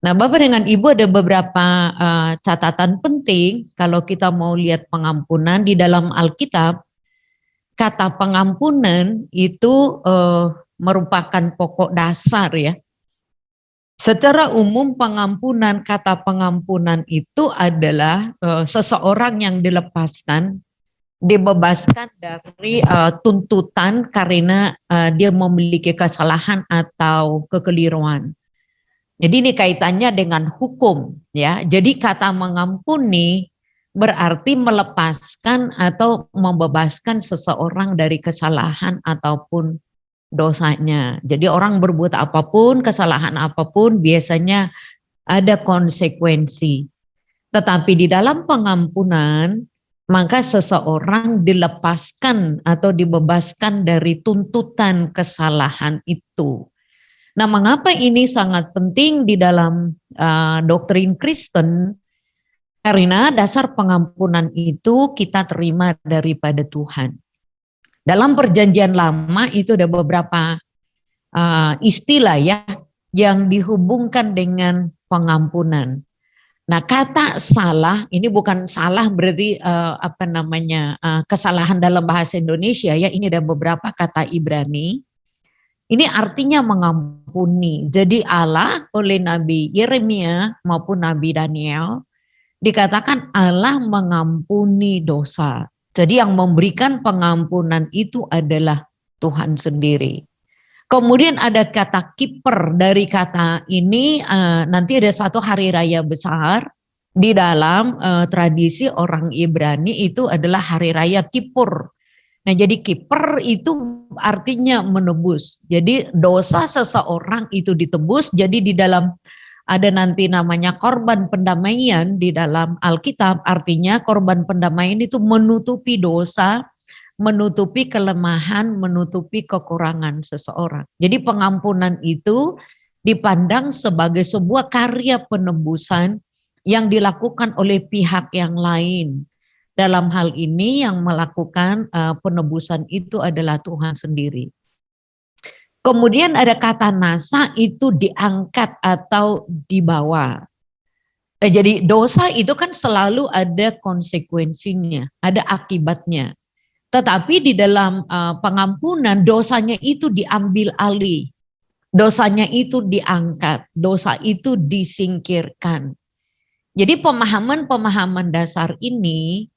Nah, Bapak dengan Ibu ada beberapa catatan penting kalau kita mau lihat pengampunan di dalam Alkitab. Kata pengampunan itu merupakan pokok dasar ya. Secara umum pengampunan, kata pengampunan itu adalah seseorang yang dilepaskan, dibebaskan dari tuntutan karena dia memiliki kesalahan atau kekeliruan. Jadi ini kaitannya dengan hukum ya. Jadi kata mengampuni berarti melepaskan atau membebaskan seseorang dari kesalahan ataupun dosanya. Jadi orang berbuat apapun, kesalahan apapun biasanya ada konsekuensi. Tetapi di dalam pengampunan maka seseorang dilepaskan atau dibebaskan dari tuntutan kesalahan itu. Nah, mengapa ini sangat penting di dalam doktrin Kristen? Karena dasar pengampunan itu kita terima daripada Tuhan. Dalam perjanjian lama itu ada beberapa istilah ya yang dihubungkan dengan pengampunan. Nah, kata salah ini bukan salah berarti kesalahan dalam bahasa Indonesia ya. Ini ada beberapa kata Ibrani. Ini artinya mengampuni. Jadi Allah oleh Nabi Yeremia maupun Nabi Daniel dikatakan Allah mengampuni dosa. Jadi yang memberikan pengampunan itu adalah Tuhan sendiri. Kemudian ada kata kiper, dari kata ini nanti ada satu hari raya besar di dalam tradisi orang Ibrani itu adalah hari raya Kippur. Nah, jadi kiper itu artinya menebus. Jadi dosa seseorang itu ditebus. Jadi di dalam ada nanti namanya korban pendamaian di dalam Alkitab. Artinya korban pendamaian itu menutupi dosa, menutupi kelemahan, menutupi kekurangan seseorang. Jadi pengampunan itu dipandang sebagai sebuah karya penebusan yang dilakukan oleh pihak yang lain. Dalam hal ini yang melakukan penebusan itu adalah Tuhan sendiri. Kemudian ada kata nasa itu diangkat atau dibawa. Jadi dosa itu kan selalu ada konsekuensinya, ada akibatnya. Tetapi di dalam pengampunan dosanya itu diambil alih. Dosanya itu diangkat, dosa itu disingkirkan. Jadi pemahaman-pemahaman dasar ini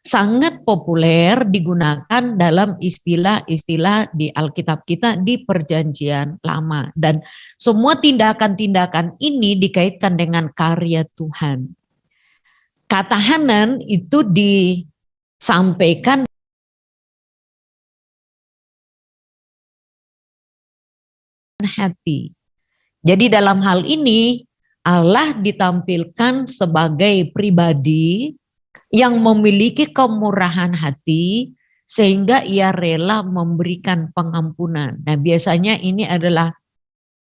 sangat populer digunakan dalam istilah-istilah di Alkitab kita di Perjanjian Lama. Dan semua tindakan-tindakan ini dikaitkan dengan karya Tuhan. Kata Hanan itu disampaikan hati. Jadi dalam hal ini Allah ditampilkan sebagai pribadi yang memiliki kemurahan hati sehingga ia rela memberikan pengampunan. Nah, biasanya ini adalah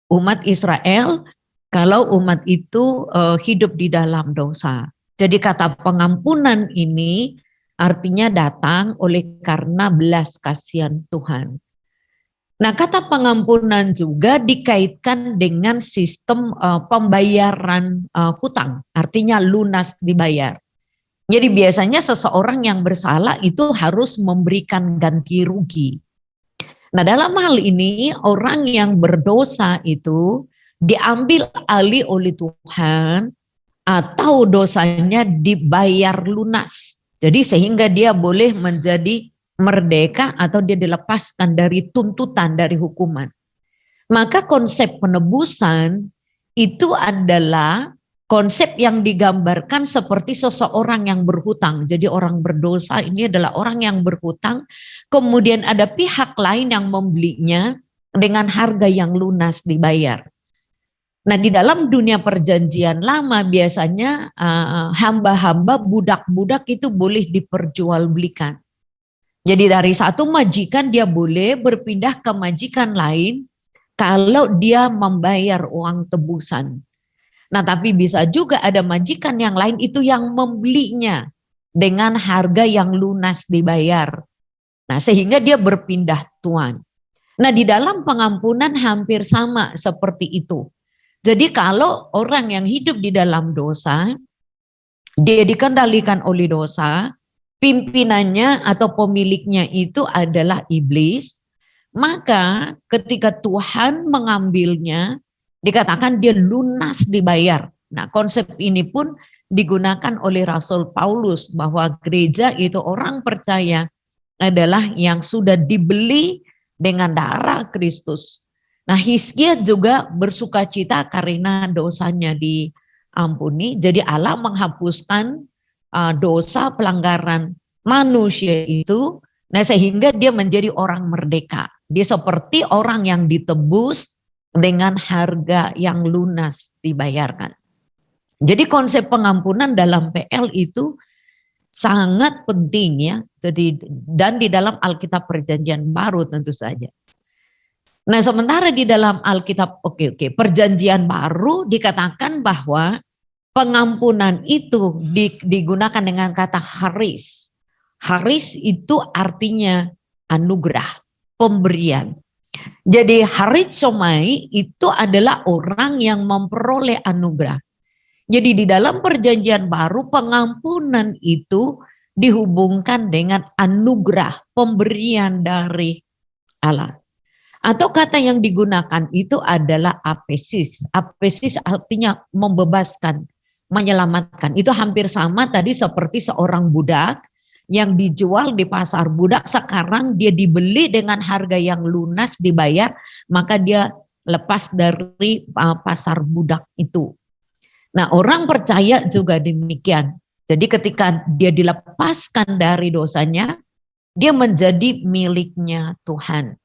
umat Israel kalau umat itu hidup di dalam dosa. Jadi kata pengampunan ini artinya datang oleh karena belas kasihan Tuhan. Nah, kata pengampunan juga dikaitkan dengan sistem pembayaran hutang, artinya lunas dibayar. Jadi biasanya seseorang yang bersalah itu harus memberikan ganti rugi. Nah, dalam hal ini orang yang berdosa itu diambil alih oleh Tuhan atau dosanya dibayar lunas. Jadi sehingga dia boleh menjadi merdeka atau dia dilepaskan dari tuntutan, dari hukuman. Maka konsep penebusan itu adalah konsep yang digambarkan seperti seseorang yang berhutang. Jadi orang berdosa ini adalah orang yang berhutang, kemudian ada pihak lain yang membelinya dengan harga yang lunas dibayar. Nah, di dalam dunia perjanjian lama biasanya hamba-hamba, budak-budak itu boleh diperjualbelikan. Jadi dari satu majikan dia boleh berpindah ke majikan lain kalau dia membayar uang tebusan. Nah, tapi bisa juga ada majikan yang lain itu yang membelinya dengan harga yang lunas dibayar. Nah, sehingga dia berpindah tuan. Nah, di dalam pengampunan hampir sama seperti itu. Jadi kalau orang yang hidup di dalam dosa, dia dikendalikan oleh dosa, pimpinannya atau pemiliknya itu adalah iblis, maka ketika Tuhan mengambilnya, dikatakan dia lunas dibayar. Nah, konsep ini pun digunakan oleh Rasul Paulus bahwa gereja itu orang percaya adalah yang sudah dibeli dengan darah Kristus. Nah, Hizkia juga bersukacita karena dosanya diampuni. Jadi Allah menghapuskan dosa pelanggaran manusia itu. Nah, sehingga dia menjadi orang merdeka. Dia seperti orang yang ditebus dengan harga yang lunas dibayarkan. Jadi konsep pengampunan dalam PL itu sangat penting ya. Jadi dan di dalam Alkitab Perjanjian Baru tentu saja. Nah, sementara di dalam Alkitab Perjanjian Baru dikatakan bahwa pengampunan itu digunakan dengan kata haris. Haris itu artinya anugerah, pemberian. Jadi harizomai itu adalah orang yang memperoleh anugerah. Jadi di dalam Perjanjian Baru pengampunan itu dihubungkan dengan anugerah, pemberian dari Allah. Atau kata yang digunakan itu adalah apesis. Apesis artinya membebaskan, menyelamatkan. Itu hampir sama tadi seperti seorang budak yang dijual di pasar budak, sekarang dia dibeli dengan harga yang lunas dibayar, maka dia lepas dari pasar budak itu. Nah, orang percaya juga demikian. Jadi ketika dia dilepaskan dari dosanya, dia menjadi miliknya Tuhan.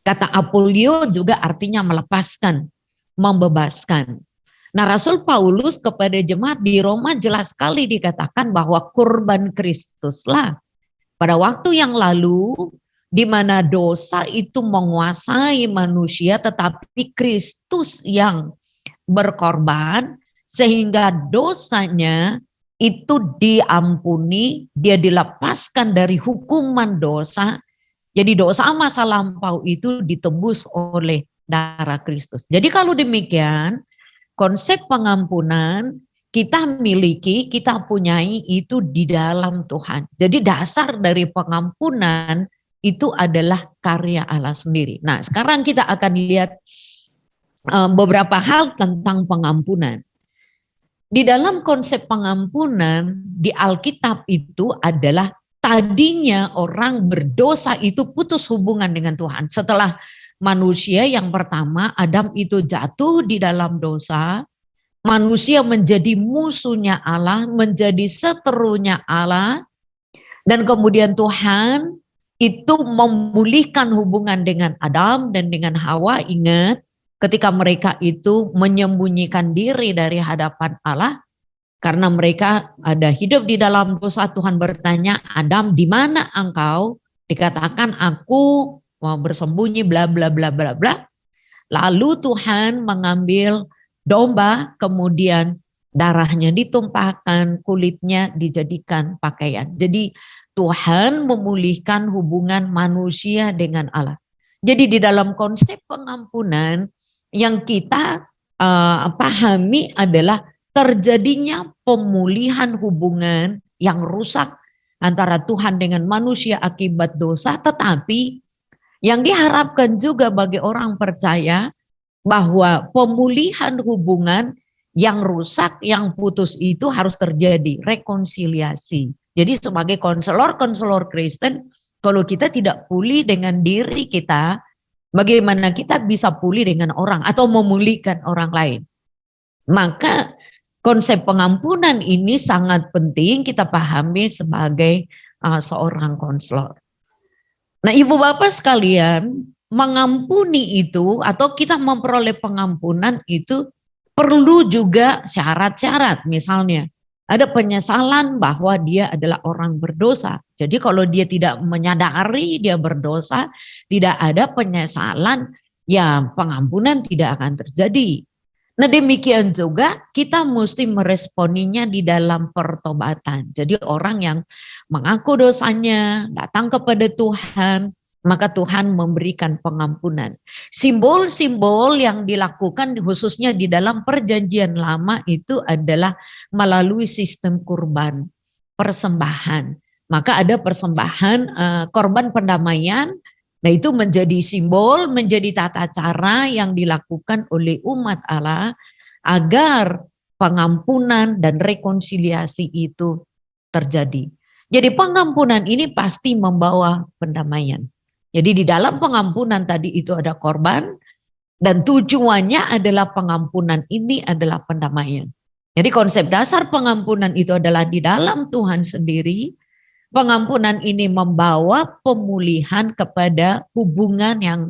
Kata apolio juga artinya melepaskan, membebaskan. Nah, Rasul Paulus kepada jemaat di Roma jelas sekali dikatakan bahwa kurban Kristuslah pada waktu yang lalu di mana dosa itu menguasai manusia, tetapi Kristus yang berkorban sehingga dosanya itu diampuni, dia dilepaskan dari hukuman dosa. Jadi dosa masa lampau itu ditebus oleh darah Kristus. Jadi kalau demikian, konsep pengampunan kita miliki, kita punyai itu di dalam Tuhan. Jadi dasar dari pengampunan itu adalah karya Allah sendiri. Nah, sekarang kita akan lihat beberapa hal tentang pengampunan. Di dalam konsep pengampunan di Alkitab itu adalah tadinya orang berdosa itu putus hubungan dengan Tuhan. Setelah manusia yang pertama, Adam itu jatuh di dalam dosa, manusia menjadi musuhnya Allah, menjadi seterunya Allah, dan kemudian Tuhan itu memulihkan hubungan dengan Adam dan dengan Hawa. Ingat, ketika mereka itu menyembunyikan diri dari hadapan Allah, karena mereka ada hidup di dalam dosa, Tuhan bertanya, Adam di mana engkau? Dikatakan aku mau bersembunyi bla bla bla bla bla. Lalu Tuhan mengambil domba, kemudian darahnya ditumpahkan, kulitnya dijadikan pakaian. Jadi Tuhan memulihkan hubungan manusia dengan Allah. Jadi di dalam konsep pengampunan yang kita pahami adalah terjadinya pemulihan hubungan yang rusak antara Tuhan dengan manusia akibat dosa, tetapi yang diharapkan juga bagi orang percaya bahwa pemulihan hubungan yang rusak, yang putus itu harus terjadi rekonsiliasi. Jadi sebagai konselor Kristen, kalau kita tidak pulih dengan diri kita, bagaimana kita bisa pulih dengan orang atau memulihkan orang lain? Maka konsep pengampunan ini sangat penting kita pahami sebagai seorang konselor. Nah, Ibu Bapak sekalian, mengampuni itu atau kita memperoleh pengampunan itu perlu juga syarat-syarat. Misalnya, ada penyesalan bahwa dia adalah orang berdosa. Jadi kalau dia tidak menyadari dia berdosa, tidak ada penyesalan, ya pengampunan tidak akan terjadi. Nah, demikian juga kita mesti meresponinya di dalam pertobatan. Jadi orang yang mengaku dosanya, datang kepada Tuhan, maka Tuhan memberikan pengampunan. Simbol-simbol yang dilakukan khususnya di dalam perjanjian lama itu adalah melalui sistem kurban, persembahan. Maka ada persembahan korban pendamaian, nah itu menjadi simbol, menjadi tata cara yang dilakukan oleh umat Allah agar pengampunan dan rekonsiliasi itu terjadi. Jadi pengampunan ini pasti membawa pendamaian. Jadi di dalam pengampunan tadi itu ada korban dan tujuannya adalah pengampunan ini adalah pendamaian. Jadi konsep dasar pengampunan itu adalah di dalam Tuhan sendiri. Pengampunan ini membawa pemulihan kepada hubungan yang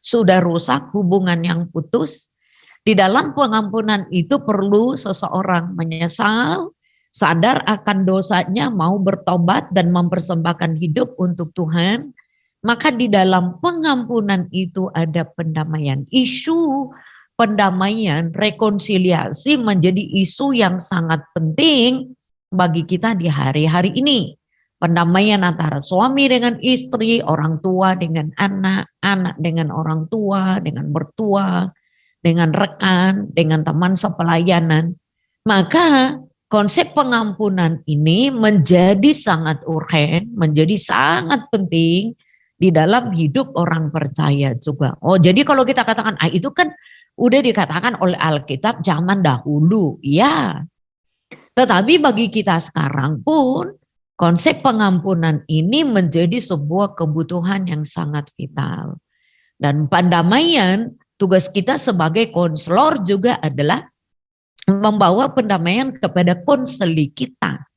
sudah rusak, hubungan yang putus. Di dalam pengampunan itu perlu seseorang menyesal, sadar akan dosanya, mau bertobat dan mempersembahkan hidup untuk Tuhan. Maka di dalam pengampunan itu ada pendamaian. Isu pendamaian, rekonsiliasi menjadi isu yang sangat penting bagi kita di hari-hari ini. Pendamaian antara suami dengan istri, orang tua dengan anak, anak dengan orang tua, dengan mertua, dengan rekan, dengan teman sepelayanan. Maka konsep pengampunan ini menjadi sangat urgen, menjadi sangat penting di dalam hidup orang percaya juga. Oh, jadi kalau kita katakan, itu kan udah dikatakan oleh Alkitab zaman dahulu. Ya, tetapi bagi kita sekarang pun konsep pengampunan ini menjadi sebuah kebutuhan yang sangat vital. Dan pendamaian, tugas kita sebagai konselor juga adalah membawa pendamaian kepada konseli kita.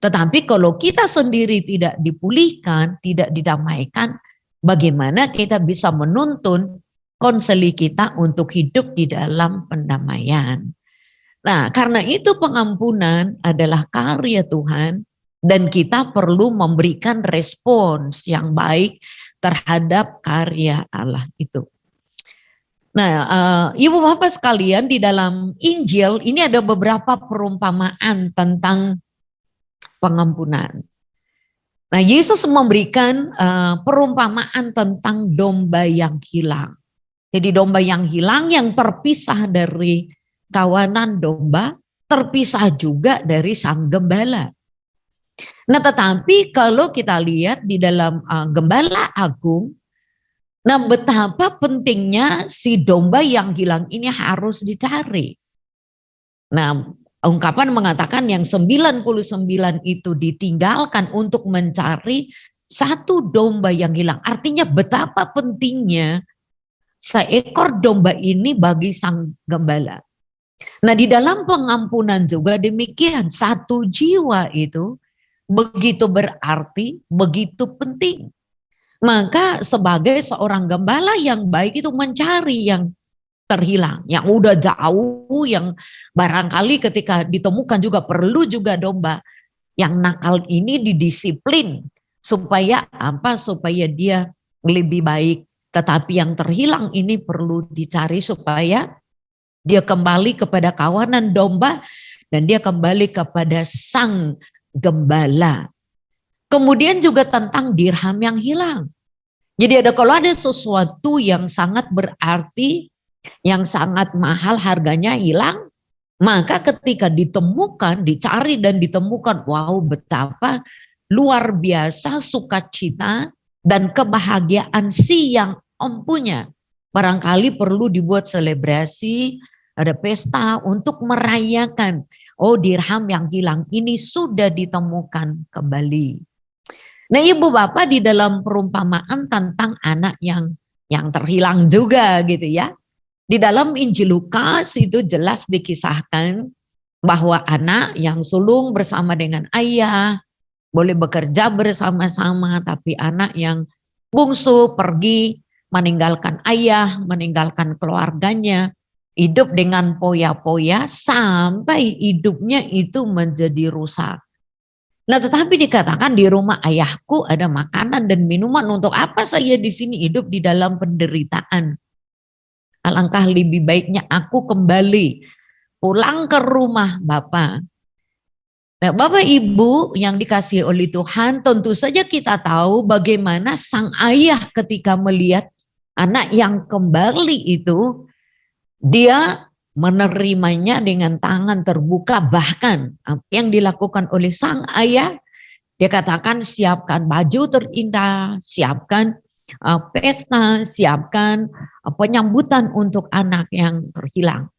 Tetapi kalau kita sendiri tidak dipulihkan, tidak didamaikan, bagaimana kita bisa menuntun konseli kita untuk hidup di dalam pendamaian. Nah, karena itu pengampunan adalah karya Tuhan dan kita perlu memberikan respons yang baik terhadap karya Allah itu. Nah, Ibu Bapak sekalian, di dalam Injil ini ada beberapa perumpamaan tentang pengampunan. Nah, Yesus memberikan perumpamaan tentang domba yang hilang. Jadi domba yang hilang yang terpisah dari kawanan domba, terpisah juga dari sang gembala. Nah, tetapi kalau kita lihat di dalam Gembala Agung, nah betapa pentingnya si domba yang hilang ini harus dicari. Nah, ungkapan mengatakan yang 99 itu ditinggalkan untuk mencari satu domba yang hilang. Artinya betapa pentingnya seekor domba ini bagi sang gembala. Nah, di dalam pengampunan juga demikian. Satu jiwa itu begitu berarti, begitu penting. Maka sebagai seorang gembala yang baik itu mencari yang terhilang, yang udah jauh, yang barangkali ketika ditemukan juga perlu juga domba yang nakal ini didisiplin supaya apa? Supaya dia lebih baik. Tetapi yang terhilang ini perlu dicari supaya dia kembali kepada kawanan domba dan dia kembali kepada sang gembala. Kemudian juga tentang dirham yang hilang. Jadi kalau ada sesuatu yang sangat berarti, yang sangat mahal harganya hilang, maka ketika ditemukan, dicari dan ditemukan, wow betapa luar biasa sukacita dan kebahagiaan si yang empunya. Barangkali perlu dibuat selebrasi, ada pesta untuk merayakan, oh dirham yang hilang ini sudah ditemukan kembali. Nah, Ibu Bapak, di dalam perumpamaan tentang anak yang terhilang juga gitu ya. Di dalam Injil Lukas itu jelas dikisahkan bahwa anak yang sulung bersama dengan ayah boleh bekerja bersama-sama, tapi anak yang bungsu pergi meninggalkan ayah, meninggalkan keluarganya, hidup dengan poya-poya sampai hidupnya itu menjadi rusak. Nah, tetapi dikatakan di rumah ayahku ada makanan dan minuman, untuk apa saya di sini hidup di dalam penderitaan? Alangkah lebih baiknya aku kembali pulang ke rumah Bapa. Nah, Bapak Ibu yang dikasihi oleh Tuhan, tentu saja kita tahu bagaimana sang ayah ketika melihat anak yang kembali itu, dia menerimanya dengan tangan terbuka. Bahkan apa yang dilakukan oleh sang ayah, dia katakan siapkan baju terindah, siapkan pesta, siapkan penyambutan untuk anak yang terhilang.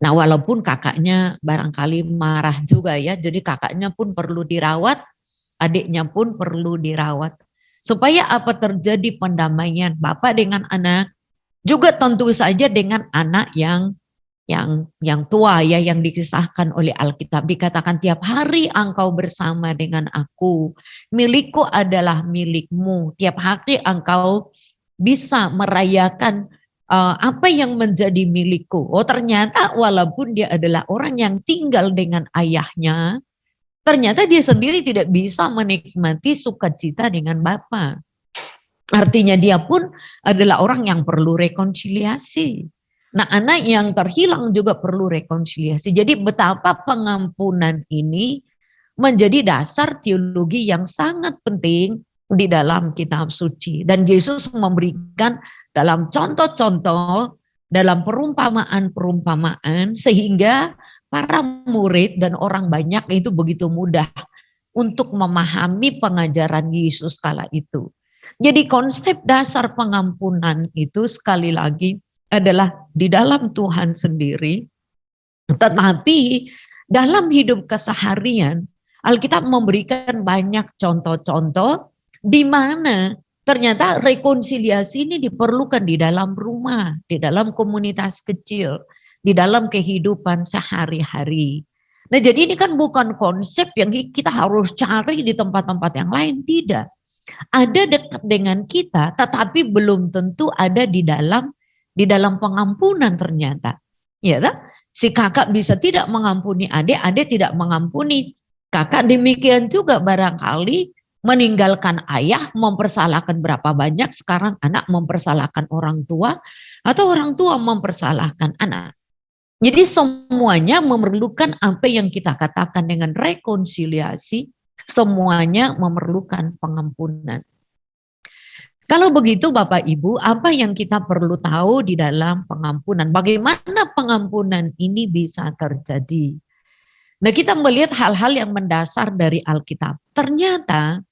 Nah, walaupun kakaknya barangkali marah juga ya, jadi kakaknya pun perlu dirawat, adiknya pun perlu dirawat. Supaya apa terjadi pendamaian bapak dengan anak, juga tentu saja dengan anak yang tua ya, yang dikisahkan oleh Alkitab. Dikatakan tiap hari engkau bersama dengan aku, milikku adalah milikmu. Tiap hari engkau bisa merayakan apa yang menjadi milikku. Oh, ternyata walaupun dia adalah orang yang tinggal dengan ayahnya, ternyata dia sendiri tidak bisa menikmati sukacita dengan Bapa. Artinya dia pun adalah orang yang perlu rekonsiliasi. Nah, anak yang terhilang juga perlu rekonsiliasi. Jadi betapa pengampunan ini menjadi dasar teologi yang sangat penting di dalam kitab suci. Dan Yesus memberikan dalam contoh-contoh, dalam perumpamaan-perumpamaan, sehingga para murid dan orang banyak itu begitu mudah untuk memahami pengajaran Yesus kala itu. Jadi konsep dasar pengampunan itu sekali lagi adalah di dalam Tuhan sendiri, tetapi dalam hidup keseharian Alkitab memberikan banyak contoh-contoh di mana ternyata rekonsiliasi ini diperlukan di dalam rumah, di dalam komunitas kecil, di dalam kehidupan sehari-hari. Nah, jadi ini kan bukan konsep yang kita harus cari di tempat-tempat yang lain, tidak. Ada dekat dengan kita, tetapi belum tentu ada di dalam pengampunan ternyata. Ya, si kakak bisa tidak mengampuni adik, adik tidak mengampuni kakak. Demikian juga barangkali meninggalkan ayah, mempersalahkan berapa banyak sekarang anak mempersalahkan orang tua, atau orang tua mempersalahkan anak. Jadi semuanya memerlukan apa yang kita katakan dengan rekonsiliasi. Semuanya memerlukan pengampunan. Kalau begitu Bapak Ibu, apa yang kita perlu tahu di dalam pengampunan? Bagaimana pengampunan ini bisa terjadi? Nah, kita melihat hal-hal yang mendasar dari Alkitab. Ternyata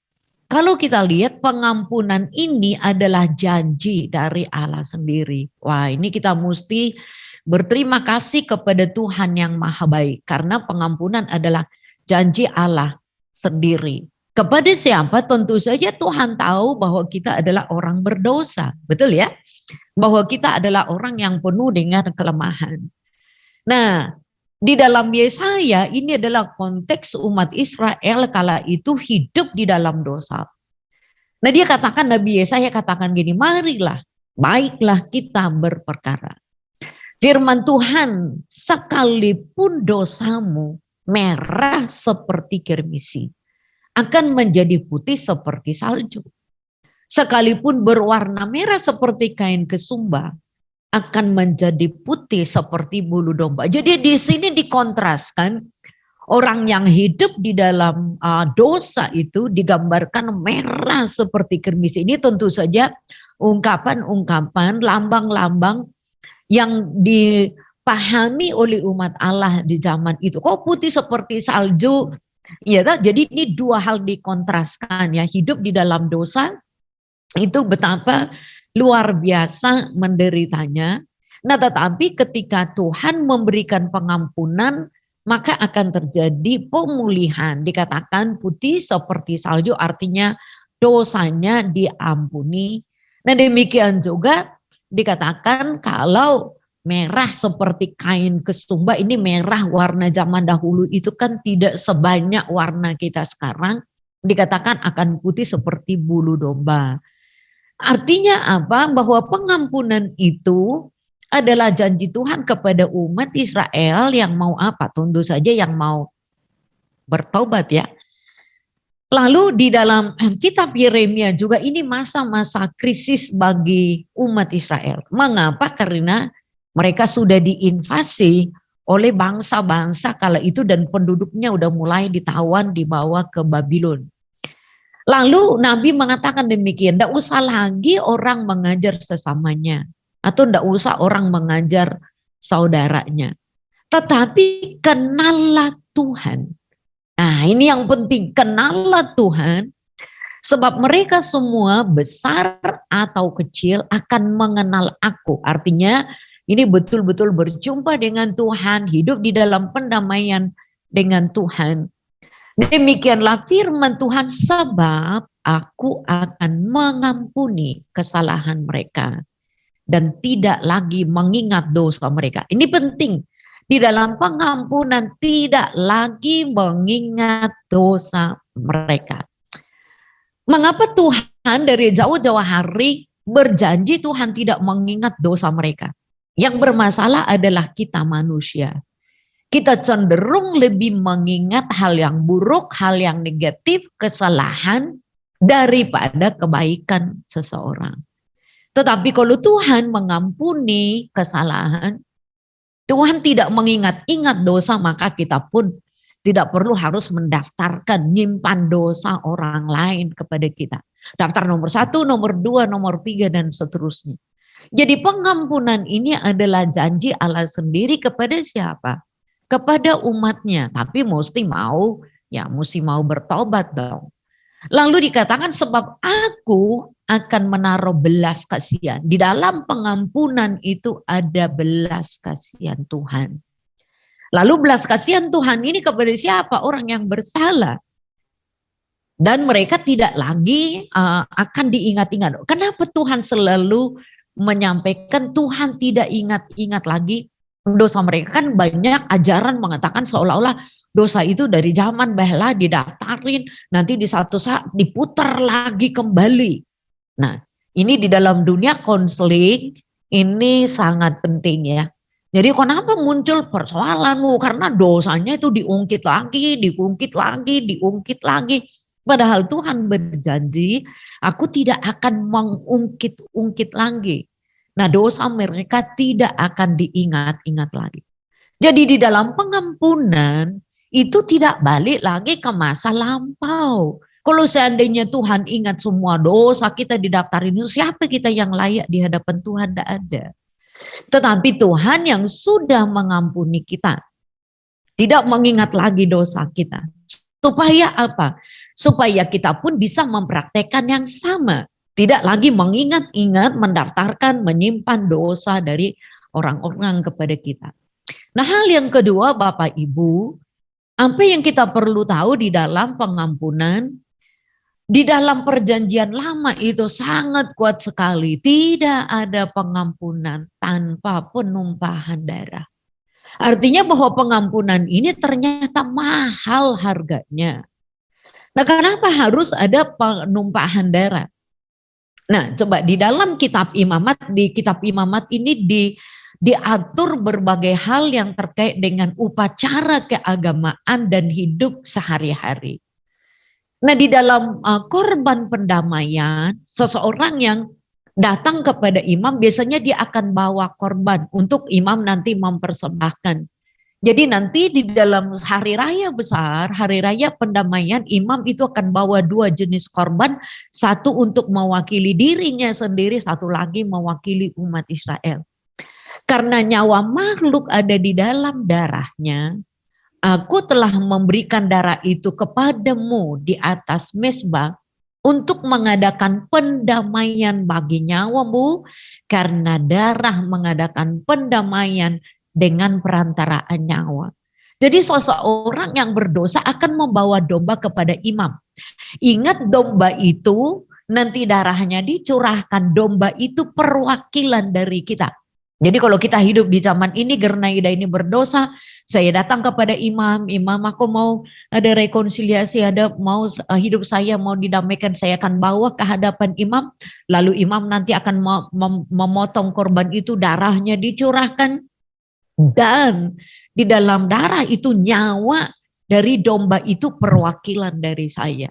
kalau kita lihat pengampunan ini adalah janji dari Allah sendiri. Wah, ini kita mesti berterima kasih kepada Tuhan yang Maha Baik. Karena pengampunan adalah janji Allah sendiri. Kepada siapa? Tentu saja Tuhan tahu bahwa kita adalah orang berdosa. Betul ya? Bahwa kita adalah orang yang penuh dengan kelemahan. Nah, di dalam Yesaya ini adalah konteks umat Israel kala itu hidup di dalam dosa. Nah, dia katakan, Nabi Yesaya katakan gini, marilah, baiklah kita berperkara. Firman Tuhan, sekalipun dosamu merah seperti kirmisi, akan menjadi putih seperti salju. Sekalipun berwarna merah seperti kain kesumba, akan menjadi putih seperti bulu domba. Jadi di sini dikontraskan, orang yang hidup di dalam dosa itu digambarkan merah seperti kirmisi. Ini tentu saja ungkapan-ungkapan, lambang-lambang yang dipahami oleh umat Allah di zaman itu. Kok putih seperti salju? Ya, jadi ini dua hal dikontraskan ya, hidup di dalam dosa itu betapa luar biasa menderitanya. Nah, tetapi ketika Tuhan memberikan pengampunan, maka akan terjadi pemulihan. Dikatakan putih seperti salju, artinya dosanya diampuni. Nah, demikian juga dikatakan kalau merah seperti kain kesumba, ini merah warna zaman dahulu itu kan tidak sebanyak warna kita sekarang. Dikatakan akan putih seperti bulu domba. Artinya apa? Bahwa pengampunan itu adalah janji Tuhan kepada umat Israel yang mau apa? Tentu saja yang mau bertobat ya. Lalu di dalam kitab Yeremia juga ini masa-masa krisis bagi umat Israel. Mengapa? Karena mereka sudah diinvasi oleh bangsa-bangsa kala itu dan penduduknya udah mulai ditawan dibawa ke Babylon. Lalu Nabi mengatakan demikian, tidak usah lagi orang mengajar sesamanya atau tidak usah orang mengajar saudaranya. Tetapi kenallah Tuhan. Nah ini yang penting, kenallah Tuhan. Sebab mereka semua besar atau kecil akan mengenal aku. Artinya ini betul-betul berjumpa dengan Tuhan, hidup di dalam pendamaian dengan Tuhan. Demikianlah firman Tuhan, sebab aku akan mengampuni kesalahan mereka dan tidak lagi mengingat dosa mereka. Ini penting. Di dalam pengampunan tidak lagi mengingat dosa mereka. Mengapa Tuhan dari jauh-jauh hari berjanji Tuhan tidak mengingat dosa mereka? Yang bermasalah adalah kita manusia. Kita cenderung lebih mengingat hal yang buruk, hal yang negatif, kesalahan daripada kebaikan seseorang. Tetapi kalau Tuhan mengampuni kesalahan, Tuhan tidak mengingat-ingat dosa, maka kita pun tidak perlu harus mendaftarkan, nyimpan dosa orang lain kepada kita. Daftar nomor 1, nomor 2, nomor 3, dan seterusnya. Jadi pengampunan ini adalah janji Allah sendiri kepada siapa? Kepada umatnya. Tapi mesti mau bertobat dong. Lalu dikatakan sebab aku akan menaruh belas kasihan. Di dalam pengampunan itu ada belas kasihan Tuhan. Lalu belas kasihan Tuhan ini kepada siapa? Orang yang bersalah. Dan mereka tidak lagi akan diingat-ingat. Kenapa Tuhan selalu menyampaikan Tuhan tidak ingat-ingat lagi dosa mereka? Kan banyak ajaran mengatakan seolah-olah dosa itu dari zaman bahla didaftarin, nanti di satu saat diputar lagi kembali. Nah, ini di dalam dunia konseling ini sangat penting ya. Jadi kenapa muncul persoalanmu? Karena dosanya itu diungkit lagi, diungkit lagi. Padahal Tuhan berjanji, aku tidak akan mengungkit-ungkit lagi. Nah, dosa mereka tidak akan diingat-ingat lagi. Jadi di dalam pengampunan itu tidak balik lagi ke masa lampau. Kalau seandainya Tuhan ingat semua dosa kita didaftarin, siapa kita yang layak di hadapan Tuhan? Tidak ada. Tetapi Tuhan yang sudah mengampuni kita, tidak mengingat lagi dosa kita. Supaya apa? Supaya kita pun bisa mempraktekkan yang sama. Tidak lagi mengingat-ingat, mendaftarkan, menyimpan dosa dari orang-orang kepada kita. Nah, hal yang kedua Bapak Ibu, apa yang kita perlu tahu di dalam pengampunan, di dalam perjanjian lama itu sangat kuat sekali. Tidak ada pengampunan tanpa penumpahan darah. Artinya bahwa pengampunan ini ternyata mahal harganya. Nah, kenapa harus ada penumpahan darah? Nah, coba di dalam kitab Imamat, di kitab Imamat ini diatur berbagai hal yang terkait dengan upacara keagamaan dan hidup sehari-hari. Nah, di dalam korban pendamaian, seseorang yang datang kepada imam biasanya dia akan bawa korban untuk imam nanti mempersembahkan. Jadi nanti di dalam hari raya besar, hari raya pendamaian, imam itu akan bawa 2 jenis korban, satu untuk mewakili dirinya sendiri, satu lagi mewakili umat Israel. Karena nyawa makhluk ada di dalam darahnya, aku telah memberikan darah itu kepadamu di atas mezbah untuk mengadakan pendamaian bagi nyawamu, karena darah mengadakan pendamaian dengan perantaraan nyawa. Jadi seseorang yang berdosa akan membawa domba kepada imam. Ingat, domba itu nanti darahnya dicurahkan, domba itu perwakilan dari kita. Jadi kalau kita hidup di zaman ini, karena Ida ini berdosa, saya datang kepada imam, imam aku mau ada rekonsiliasi, ada mau hidup saya mau didamaikan, saya akan bawa ke hadapan imam, lalu imam nanti akan memotong korban itu, darahnya dicurahkan, dan di dalam darah itu nyawa dari domba itu perwakilan dari saya.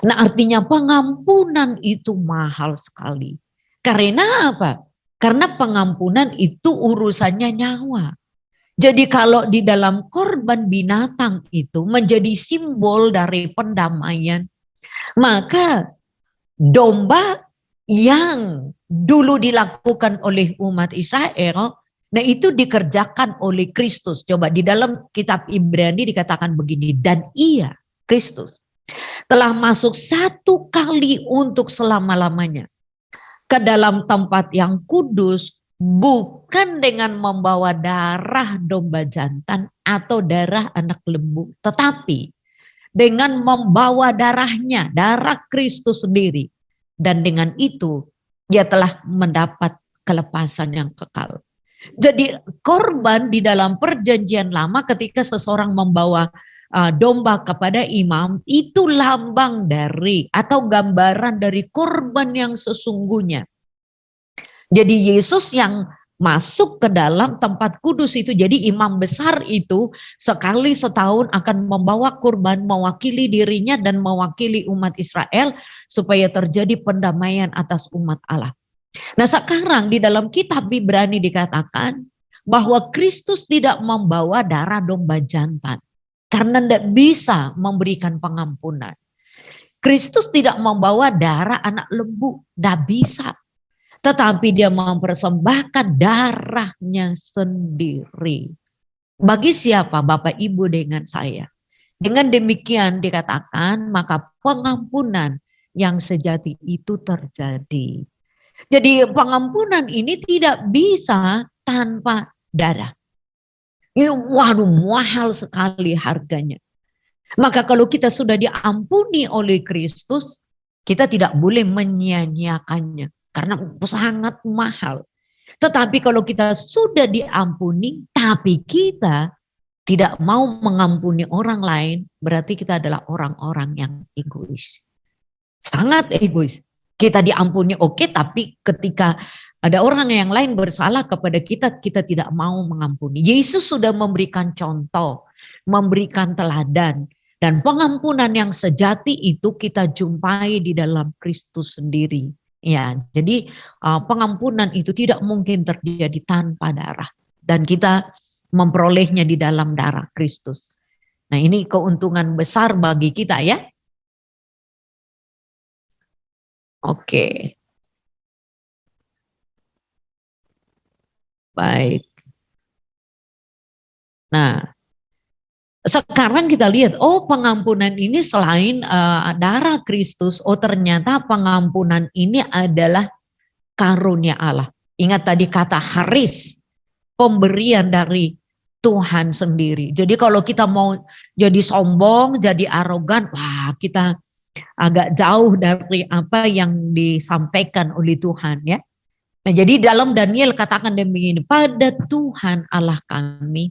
Nah, artinya pengampunan itu mahal sekali. Karena apa? Karena pengampunan itu urusannya nyawa. Jadi kalau di dalam korban binatang itu menjadi simbol dari pendamaian, maka domba yang dulu dilakukan oleh umat Israel, nah itu dikerjakan oleh Kristus. Coba di dalam kitab Ibrani dikatakan begini, dan ia, Kristus, telah masuk satu kali untuk selama-lamanya ke dalam tempat yang kudus, bukan dengan membawa darah domba jantan atau darah anak lembu, tetapi dengan membawa darahnya, darah Kristus sendiri. Dan dengan itu dia telah mendapat kelepasan yang kekal. Jadi korban di dalam perjanjian lama ketika seseorang membawa domba kepada imam, itu lambang dari atau gambaran dari korban yang sesungguhnya. Jadi Yesus yang masuk ke dalam tempat kudus itu, jadi imam besar itu sekali setahun akan membawa kurban mewakili dirinya dan mewakili umat Israel supaya terjadi pendamaian atas umat Allah. Nah sekarang di dalam kitab Ibrani dikatakan bahwa Kristus tidak membawa darah domba jantan karena tidak bisa memberikan pengampunan. Kristus tidak membawa darah anak lembu, tidak bisa. Tetapi dia mempersembahkan darahnya sendiri. Bagi siapa? Bapak Ibu dengan saya. Dengan demikian dikatakan maka pengampunan yang sejati itu terjadi. Jadi pengampunan ini tidak bisa tanpa darah. Ini waduh mahal sekali harganya. Maka kalau kita sudah diampuni oleh Kristus, kita tidak boleh menyia-nyiakannya. Karena sangat mahal. Tetapi kalau kita sudah diampuni, tapi kita tidak mau mengampuni orang lain, berarti kita adalah orang-orang yang egois. Sangat egois. Kita diampuni oke, tapi ketika ada orang yang lain bersalah kepada kita, kita tidak mau mengampuni. Yesus sudah memberikan contoh, memberikan teladan. Dan pengampunan yang sejati itu kita jumpai di dalam Kristus sendiri. Ya, jadi pengampunan itu tidak mungkin terjadi tanpa darah. Dan kita memperolehnya di dalam darah Kristus. Nah ini keuntungan besar bagi kita ya. Oke. Baik. Nah, sekarang kita lihat, oh pengampunan ini selain darah Kristus, oh ternyata pengampunan ini adalah karunia Allah. Ingat tadi kata haris, pemberian dari Tuhan sendiri. Jadi kalau kita mau jadi sombong, jadi arogan, wah kita agak jauh dari apa yang disampaikan oleh Tuhan ya. Nah jadi dalam Daniel katakan demikian, pada Tuhan Allah kami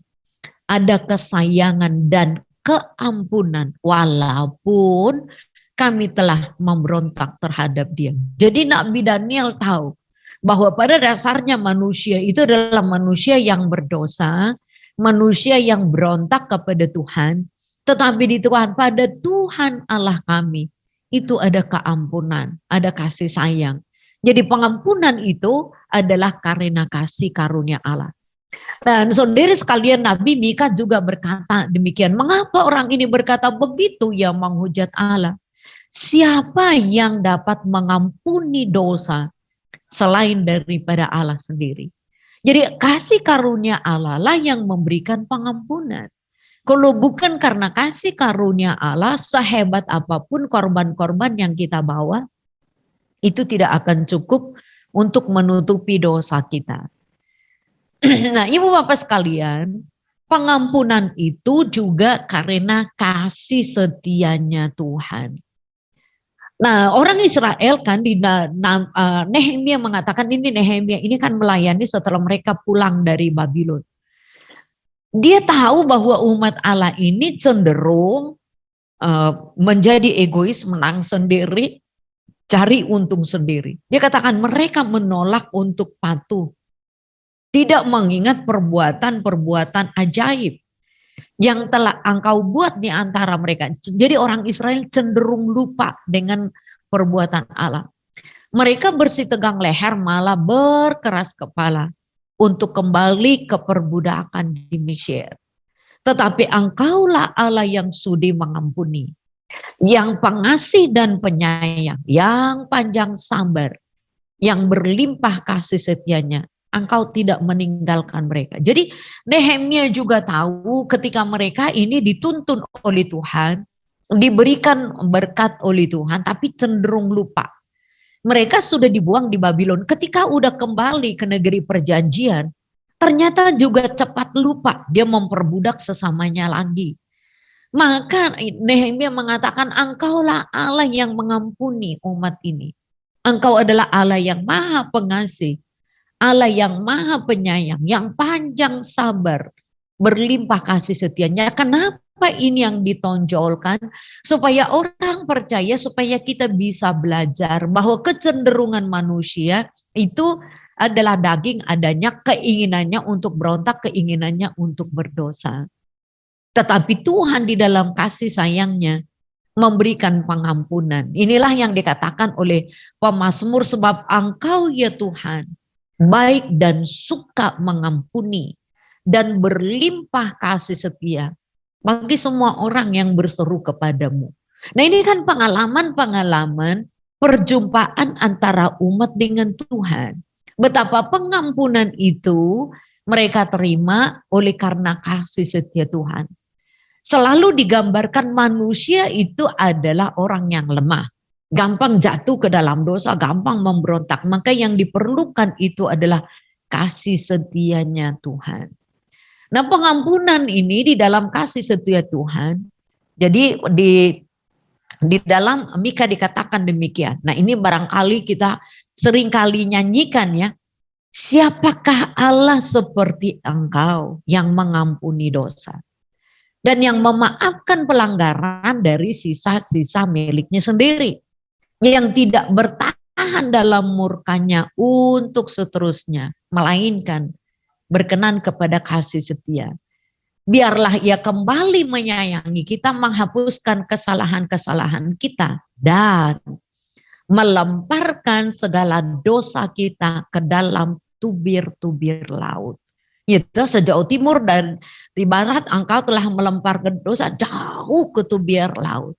ada kesayangan dan keampunan walaupun kami telah memberontak terhadap dia. Jadi Nabi Daniel tahu bahwa pada dasarnya manusia itu adalah manusia yang berdosa, manusia yang berontak kepada Tuhan, tetapi di Tuhan, pada Tuhan Allah kami itu ada keampunan, ada kasih sayang. Jadi pengampunan itu adalah karena kasih karunia Allah. Dan saudara sekalian, Nabi Mika juga berkata demikian. Mengapa orang ini berkata begitu yang menghujat Allah? Siapa yang dapat mengampuni dosa selain daripada Allah sendiri? Jadi kasih karunia Allah lah yang memberikan pengampunan. Kalau bukan karena kasih karunia Allah, sehebat apapun korban-korban yang kita bawa, itu tidak akan cukup untuk menutupi dosa kita. Nah, Ibu Bapak sekalian, pengampunan itu juga karena kasih setianya Tuhan. Nah, orang Israel kan di Nehemia mengatakan ini Nehemia ini kan melayani setelah mereka pulang dari Babylon. Dia tahu bahwa umat Allah ini cenderung menjadi egois, menang sendiri, cari untung sendiri. Dia katakan mereka menolak untuk patuh. Tidak mengingat perbuatan-perbuatan ajaib yang telah engkau buat di antara mereka. Jadi orang Israel cenderung lupa dengan perbuatan Allah. Mereka bersih tegang leher malah berkeras kepala. untuk kembali ke perbudakan di Mesir. Tetapi Engkaulah Allah yang sudi mengampuni, yang pengasih dan penyayang, yang panjang sabar, yang berlimpah kasih setianya. Engkau tidak meninggalkan mereka. Jadi Nehemia juga tahu ketika mereka ini dituntun oleh Tuhan, diberikan berkat oleh Tuhan, tapi cenderung lupa. Mereka sudah dibuang di Babylon. Ketika udah kembali ke negeri perjanjian, ternyata juga cepat lupa. Dia memperbudak sesamanya lagi. Maka Nehemia mengatakan, Engkaulah Allah yang mengampuni umat ini. Engkau adalah Allah yang maha pengasih, Allah yang maha penyayang, yang panjang sabar, berlimpah kasih setianya. Kenapa ini yang ditonjolkan? Supaya orang percaya, supaya kita bisa belajar bahwa kecenderungan manusia itu adalah daging, adanya keinginannya untuk berontak, keinginannya untuk berdosa. Tetapi Tuhan di dalam kasih sayangnya memberikan pengampunan. Inilah yang dikatakan oleh pemazmur, sebab Engkau ya Tuhan baik dan suka mengampuni dan berlimpah kasih setia bagi semua orang yang berseru kepadamu. Nah, ini kan pengalaman-pengalaman perjumpaan antara umat dengan Tuhan. Betapa pengampunan itu mereka terima oleh karena kasih setia Tuhan. Selalu digambarkan manusia itu adalah orang yang lemah. Gampang jatuh ke dalam dosa, gampang memberontak. Maka yang diperlukan itu adalah kasih setianya Tuhan. Nah, pengampunan ini di dalam kasih setia Tuhan. Jadi di dalam Mika dikatakan demikian. Nah, ini barangkali kita seringkali nyanyikan ya. Siapakah Allah seperti Engkau yang mengampuni dosa dan yang memaafkan pelanggaran dari sisa-sisa miliknya sendiri, yang tidak bertahan dalam murkanya untuk seterusnya, melainkan berkenan kepada kasih setia. Biarlah ia kembali menyayangi kita, menghapuskan kesalahan-kesalahan kita, dan melemparkan segala dosa kita ke dalam tubir-tubir laut. Itu sejauh timur dan di barat engkau telah melemparkan dosa jauh ke tubir laut.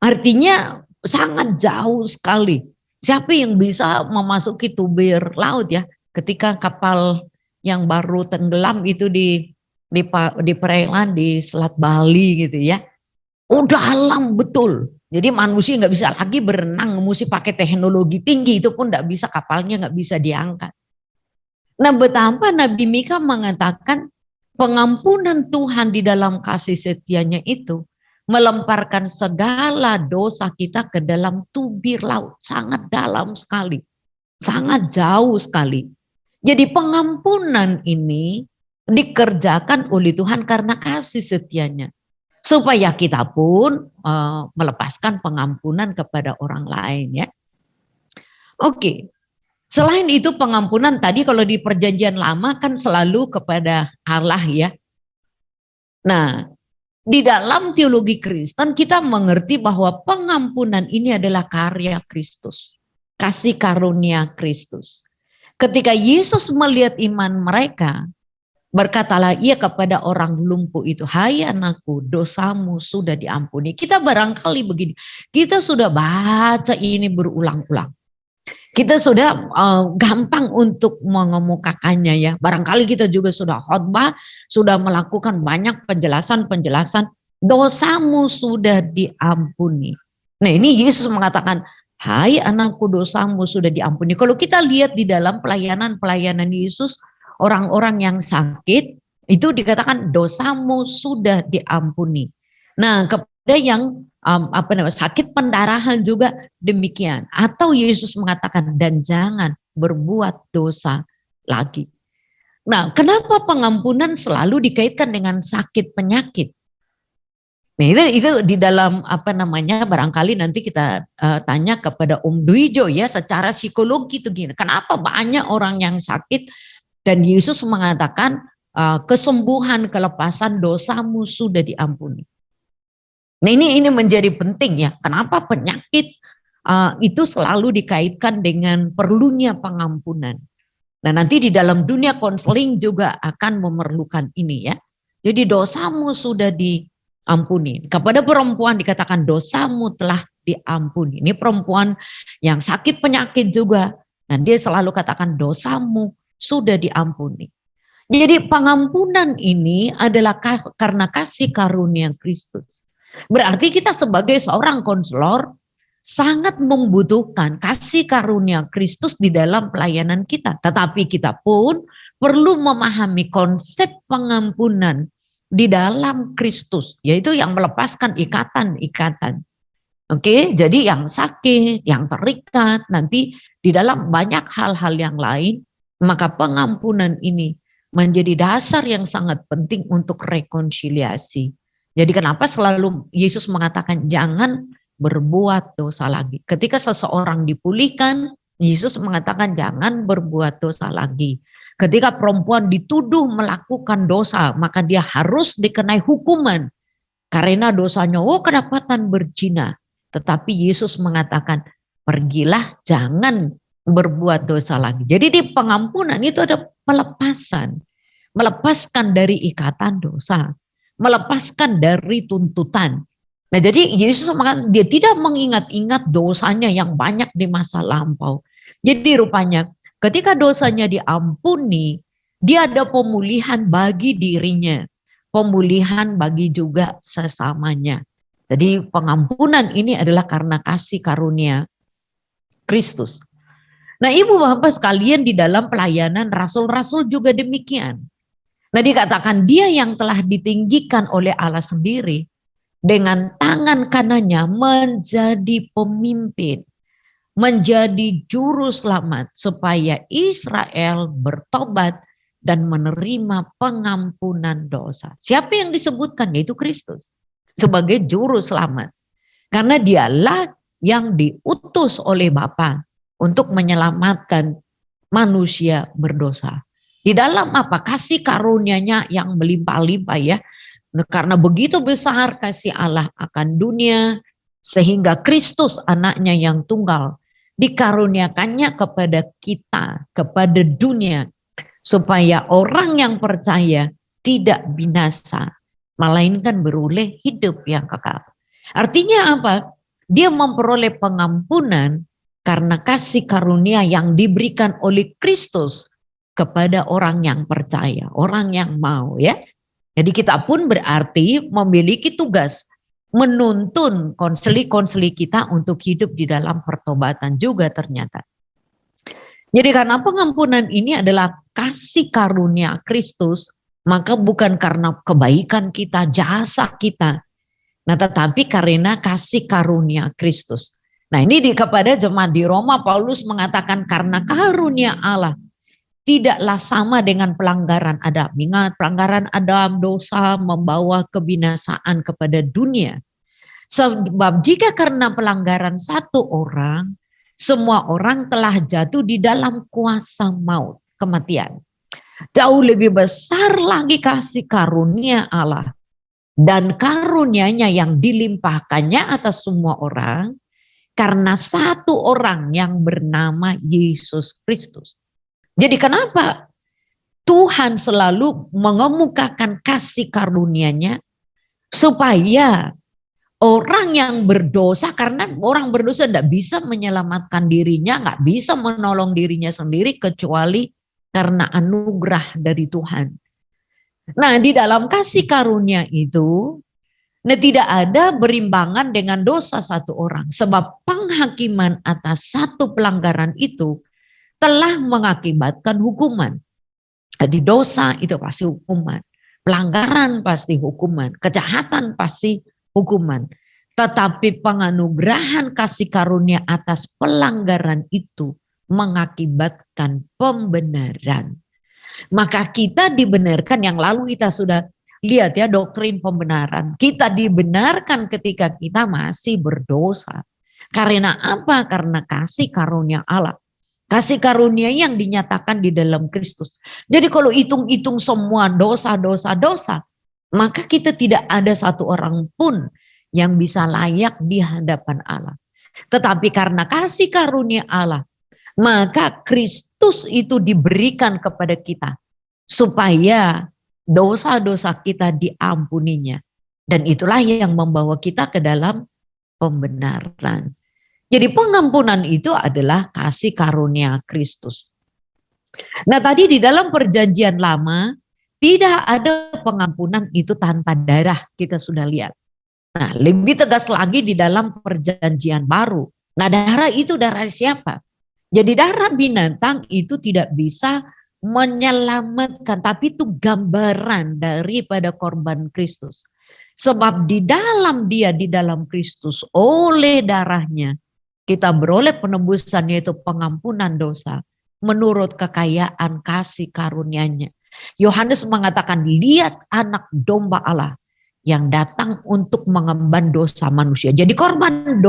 Artinya sangat jauh sekali. Siapa yang bisa memasuki tubir laut ya? Ketika kapal yang baru tenggelam itu di perairan di Selat Bali gitu ya. Oh, dalam betul. Jadi manusia nggak bisa lagi berenang, mesti pakai teknologi tinggi, itu pun nggak bisa, kapalnya nggak bisa diangkat. Nah, betapa Nabi Mika mengatakan pengampunan Tuhan di dalam kasih setianya itu melemparkan segala dosa kita ke dalam tubir laut, sangat dalam sekali, sangat jauh sekali. Jadi pengampunan ini dikerjakan oleh Tuhan karena kasih setianya, supaya kita pun melepaskan pengampunan kepada orang lain ya. Oke. Selain itu pengampunan tadi kalau di perjanjian lama kan selalu kepada Allah ya. Nah, di dalam teologi Kristen kita mengerti bahwa pengampunan ini adalah karya Kristus. Kasih karunia Kristus. Ketika Yesus melihat iman mereka, berkatalah ia kepada orang lumpuh itu, hai anakku, dosamu sudah diampuni. Kita barangkali begini, kita sudah baca ini berulang-ulang. Kita sudah gampang untuk mengemukakannya ya. Barangkali kita juga sudah khotbah, sudah melakukan banyak penjelasan-penjelasan. Dosamu sudah diampuni. Nah, ini Yesus mengatakan, hai anakku, dosamu sudah diampuni. Kalau kita lihat di dalam pelayanan-pelayanan Yesus, orang-orang yang sakit, itu dikatakan dosamu sudah diampuni. Nah, kepada yang sakit pendarahan juga demikian. Atau Yesus mengatakan, dan jangan berbuat dosa lagi. Nah, kenapa pengampunan selalu dikaitkan dengan sakit penyakit? Nah, itu di dalam barangkali nanti kita tanya kepada Om Duijo ya, secara psikologi itu gini. Kenapa banyak orang yang sakit dan Yesus mengatakan kesembuhan, kelepasan dosamu sudah diampuni. Nah, ini menjadi penting ya. Kenapa penyakit itu selalu dikaitkan dengan perlunya pengampunan. Nah, nanti di dalam dunia konseling juga akan memerlukan ini ya. Jadi dosamu sudah diampuni. Kepada perempuan dikatakan dosamu telah diampuni. Ini perempuan yang sakit penyakit juga. Nah, dia selalu katakan dosamu sudah diampuni. Jadi pengampunan ini adalah karena kasih karunia Kristus. Berarti kita sebagai seorang konselor sangat membutuhkan kasih karunia Kristus di dalam pelayanan kita. Tetapi kita pun perlu memahami konsep pengampunan di dalam Kristus, yaitu yang melepaskan ikatan-ikatan. Oke, jadi yang sakit, yang terikat, nanti di dalam banyak hal-hal yang lain, maka pengampunan ini menjadi dasar yang sangat penting untuk rekonsiliasi. Jadi kenapa selalu Yesus mengatakan jangan berbuat dosa lagi. Ketika seseorang dipulihkan, Yesus mengatakan jangan berbuat dosa lagi. Ketika perempuan dituduh melakukan dosa, maka dia harus dikenai hukuman. Karena dosanya, kedapatan berzina. Tetapi Yesus mengatakan, pergilah jangan berbuat dosa lagi. Jadi di pengampunan itu ada pelepasan. Melepaskan dari ikatan dosa. Melepaskan dari tuntutan. Nah, jadi Yesus mengatakan dia tidak mengingat-ingat dosanya yang banyak di masa lampau. Jadi rupanya ketika dosanya diampuni, dia ada pemulihan bagi dirinya. Pemulihan bagi juga sesamanya. Jadi pengampunan ini adalah karena kasih karunia Kristus. Nah, ibu bapak sekalian, di dalam pelayanan rasul-rasul juga demikian. Nah, dikatakan dia yang telah ditinggikan oleh Allah sendiri dengan tangan kanannya menjadi pemimpin, menjadi juru selamat supaya Israel bertobat dan menerima pengampunan dosa. Siapa yang disebutkan? Yaitu Kristus sebagai juru selamat. Karena dialah yang diutus oleh Bapa untuk menyelamatkan manusia berdosa. Di dalam apa? Kasih karunia-Nya yang melimpah-limpah ya. Karena begitu besar kasih Allah akan dunia, sehingga Kristus anaknya yang tunggal dikaruniakannya kepada kita, kepada dunia, supaya orang yang percaya tidak binasa, melainkan beroleh hidup yang kekal. Artinya apa? Dia memperoleh pengampunan karena kasih karunia yang diberikan oleh Kristus kepada orang yang percaya, orang yang mau ya. Jadi kita pun berarti memiliki tugas menuntun konseli-konseli kita untuk hidup di dalam pertobatan juga ternyata. Jadi karena pengampunan ini adalah kasih karunia Kristus, maka bukan karena kebaikan kita, jasa kita, nah tetapi karena kasih karunia Kristus. Nah ini kepada jemaat di Roma, Paulus mengatakan karena karunia Allah tidaklah sama dengan pelanggaran Adam. Ingat, pelanggaran Adam, dosa membawa kebinasaan kepada dunia. Sebab jika karena pelanggaran satu orang, semua orang telah jatuh di dalam kuasa maut, kematian. Jauh lebih besar lagi kasih karunia Allah dan karunia-Nya yang dilimpahkannya atas semua orang karena satu orang yang bernama Yesus Kristus. Jadi kenapa Tuhan selalu mengemukakan kasih karunia-Nya supaya orang yang berdosa, karena orang berdosa tidak bisa menyelamatkan dirinya, nggak bisa menolong dirinya sendiri kecuali karena anugerah dari Tuhan. Nah, di dalam kasih karunia itu, tidak ada berimbangan dengan dosa satu orang. Sebab penghakiman atas satu pelanggaran itu telah mengakibatkan hukuman. Jadi dosa itu pasti hukuman. Pelanggaran pasti hukuman. Kejahatan pasti hukuman. Tetapi penganugerahan kasih karunia atas pelanggaran itu mengakibatkan pembenaran. Maka kita dibenarkan, yang lalu kita sudah lihat ya doktrin pembenaran. Kita dibenarkan ketika kita masih berdosa. Karena apa? Karena kasih karunia Allah. Kasih karunia yang dinyatakan di dalam Kristus. Jadi kalau hitung-hitung semua dosa, maka kita tidak ada satu orang pun yang bisa layak di hadapan Allah. Tetapi karena kasih karunia Allah, Maka Kristus itu diberikan kepada kita supaya dosa-dosa kita diampuninya. Dan itulah yang membawa kita ke dalam pembenaran. Jadi pengampunan itu adalah kasih karunia Kristus. Nah tadi di dalam perjanjian lama tidak ada pengampunan itu tanpa darah, kita sudah lihat. Nah lebih tegas lagi di dalam perjanjian baru. Nah darah itu darah siapa? Jadi darah binatang itu tidak bisa menyelamatkan, tapi itu gambaran daripada korban Kristus. Sebab di dalam dia, di dalam Kristus, oleh darahnya, kita beroleh penebusan yaitu pengampunan dosa menurut kekayaan kasih karunia-Nya. Yohanes mengatakan, lihat anak domba Allah yang datang untuk mengemban dosa manusia. Jadi korban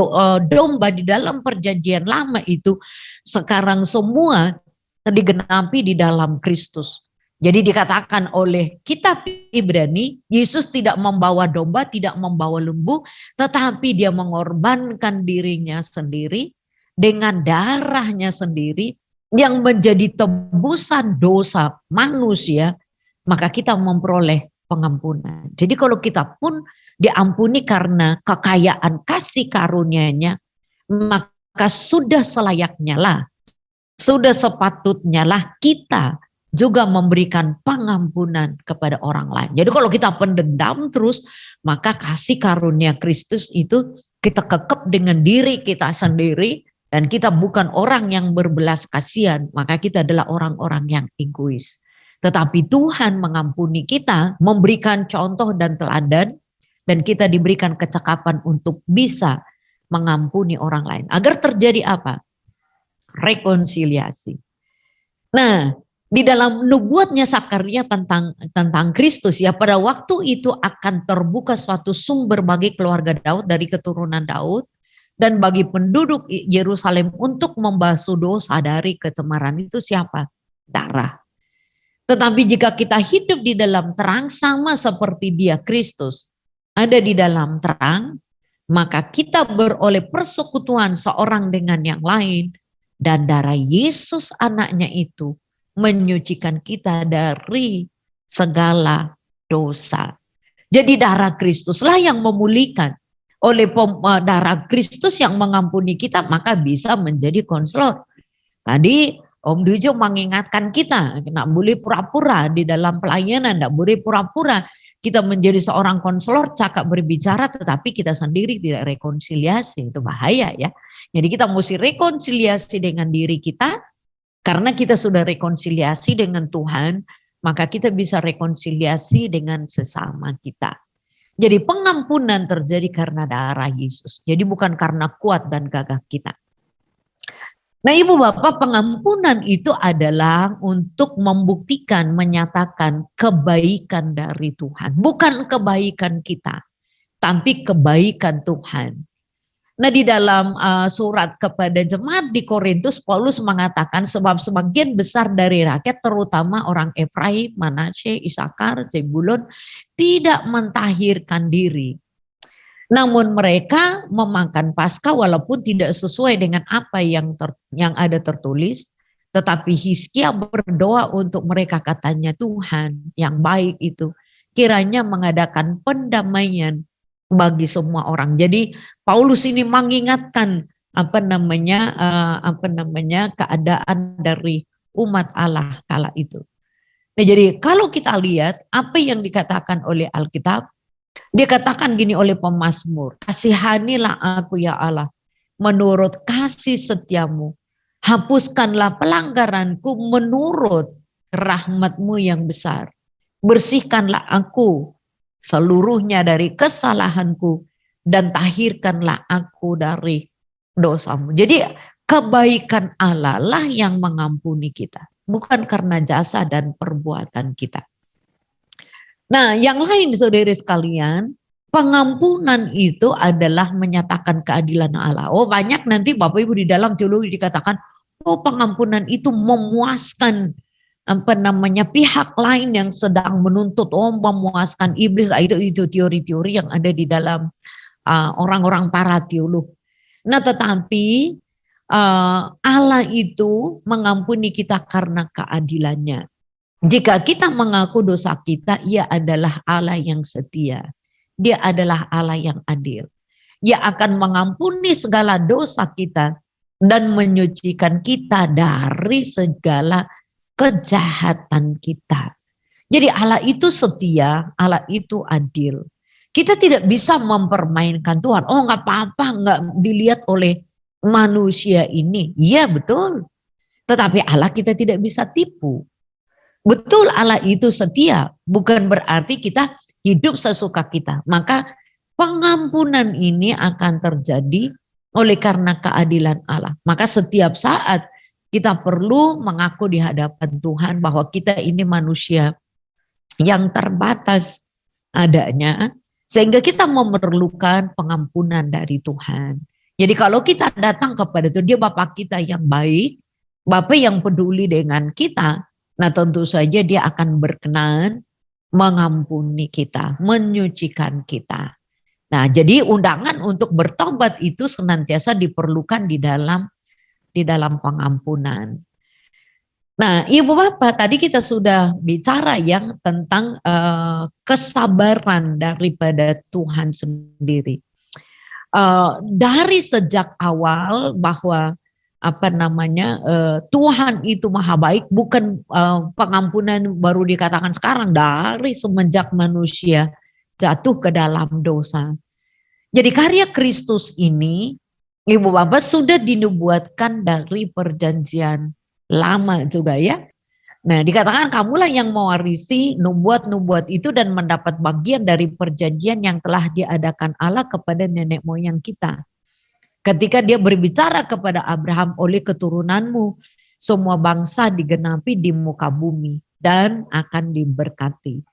domba di dalam perjanjian lama itu sekarang semua digenapi di dalam Kristus. Jadi dikatakan oleh kitab Ibrani, Yesus tidak membawa domba, tidak membawa lembu, tetapi dia mengorbankan dirinya sendiri dengan darahnya sendiri yang menjadi tebusan dosa manusia, maka kita memperoleh pengampunan. Jadi kalau kita pun diampuni karena kekayaan kasih karunia-Nya, maka sudah selayaknya lah, sudah sepatutnya lah kita juga memberikan pengampunan kepada orang lain. Jadi kalau kita pendendam terus, maka kasih karunia Kristus itu kita kekep dengan diri kita sendiri, dan kita bukan orang yang berbelas kasihan, maka kita adalah orang-orang yang egois. Tetapi Tuhan mengampuni kita, memberikan contoh dan teladan, dan kita diberikan kecakapan untuk bisa mengampuni orang lain. Agar terjadi apa? Rekonsiliasi. Nah, di dalam nubuatnya Sakaria tentang Kristus ya, pada waktu itu akan terbuka suatu sumber bagi keluarga Daud dari keturunan Daud dan bagi penduduk Yerusalem untuk membasuh dosa dari kecemaran itu siapa? Darah. Tetapi jika kita hidup di dalam terang sama seperti dia Kristus ada di dalam terang, maka kita beroleh persekutuan seorang dengan yang lain, dan darah Yesus anaknya itu menyucikan kita dari segala dosa. Jadi darah Kristuslah yang memulihkan. Oleh darah Kristus yang mengampuni kita, maka bisa menjadi konselor. Tadi Om Dujo mengingatkan kita, tidak boleh pura-pura di dalam pelayanan, tidak boleh pura-pura kita menjadi seorang konselor, cakap berbicara, tetapi kita sendiri tidak rekonsiliasi, itu bahaya ya. Jadi kita mesti rekonsiliasi dengan diri kita. Karena kita sudah rekonsiliasi dengan Tuhan, maka kita bisa rekonsiliasi dengan sesama kita. Jadi pengampunan terjadi karena darah Yesus. Jadi bukan karena kuat dan gagah kita. Nah Ibu Bapak, pengampunan itu adalah untuk membuktikan, menyatakan kebaikan dari Tuhan. Bukan kebaikan kita, tapi kebaikan Tuhan. Nah di dalam surat kepada jemaat di Korintus, Paulus mengatakan sebab sebagian besar dari rakyat terutama orang Efraim, Manasye, Isakar, Zebulon tidak mentahirkan diri. Namun mereka memakan Paskah walaupun tidak sesuai dengan apa yang ada tertulis. Tetapi Hizkia berdoa untuk mereka, katanya Tuhan yang baik itu kiranya mengadakan pendamaian bagi semua orang. Jadi Paulus ini mengingatkan keadaan dari umat Allah kala itu. Nah, jadi kalau kita lihat apa yang dikatakan oleh Alkitab, dia katakan gini oleh pemazmur, kasihanilah aku ya Allah, menurut kasih setiamu, hapuskanlah pelanggaranku menurut rahmatmu yang besar, bersihkanlah aku seluruhnya dari kesalahanku dan tahirkanlah aku dari dosamu. Jadi kebaikan Allah lah yang mengampuni kita, bukan karena jasa dan perbuatan kita. Nah yang lain saudara sekalian, pengampunan itu adalah menyatakan keadilan Allah. Oh banyak nanti Bapak Ibu di dalam teologi dikatakan, oh pengampunan itu memuaskan pihak lain yang sedang menuntut, memuaskan iblis. Itu teori-teori yang ada di dalam orang-orang para teolog. Nah tetapi Allah itu mengampuni kita karena keadilannya. Jika kita mengaku dosa kita, Ia adalah Allah yang setia. Dia adalah Allah yang adil. Ia akan mengampuni segala dosa kita dan menyucikan kita dari segala kejahatan kita. Jadi Allah itu setia, Allah itu adil. Kita tidak bisa mempermainkan Tuhan. Oh nggak apa-apa, nggak dilihat oleh manusia ini. Iya betul. Tetapi Allah kita tidak bisa tipu. Betul Allah itu setia, bukan berarti kita hidup sesuka kita. Maka pengampunan ini akan terjadi oleh karena keadilan Allah. Maka setiap saat kita perlu mengaku di hadapan Tuhan bahwa kita ini manusia yang terbatas adanya, sehingga kita memerlukan pengampunan dari Tuhan. Jadi kalau kita datang kepada Tuhan, dia Bapa kita yang baik, Bapa yang peduli dengan kita, nah tentu saja dia akan berkenan mengampuni kita, menyucikan kita. Nah jadi undangan untuk bertobat itu senantiasa diperlukan di dalam pengampunan. Nah Ibu Bapak tadi kita sudah bicara yang tentang kesabaran daripada Tuhan sendiri. Dari sejak awal bahwa Tuhan itu maha baik, bukan pengampunan baru dikatakan sekarang, dari semenjak manusia jatuh ke dalam dosa. Jadi karya Kristus ini Ibu Bapak sudah dinubuatkan dari perjanjian lama juga ya. Nah dikatakan kamulah yang mewarisi nubuat-nubuat itu dan mendapat bagian dari perjanjian yang telah diadakan Allah kepada nenek moyang kita. Ketika dia berbicara kepada Abraham, oleh keturunanmu semua bangsa digenapi di muka bumi dan akan diberkati.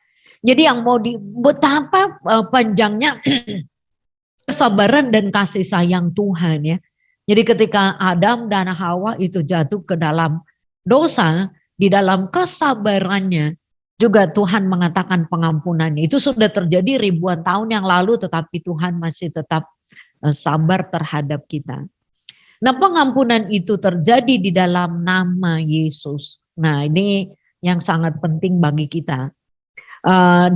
Jadi yang mau betapa panjangnya kesabaran dan kasih sayang Tuhan ya. Jadi ketika Adam dan Hawa itu jatuh ke dalam dosa, di dalam kesabarannya juga Tuhan mengatakan pengampunannya. Itu sudah terjadi ribuan tahun yang lalu, tetapi Tuhan masih tetap sabar terhadap kita. Nah pengampunan itu terjadi di dalam nama Yesus. Nah ini yang sangat penting bagi kita.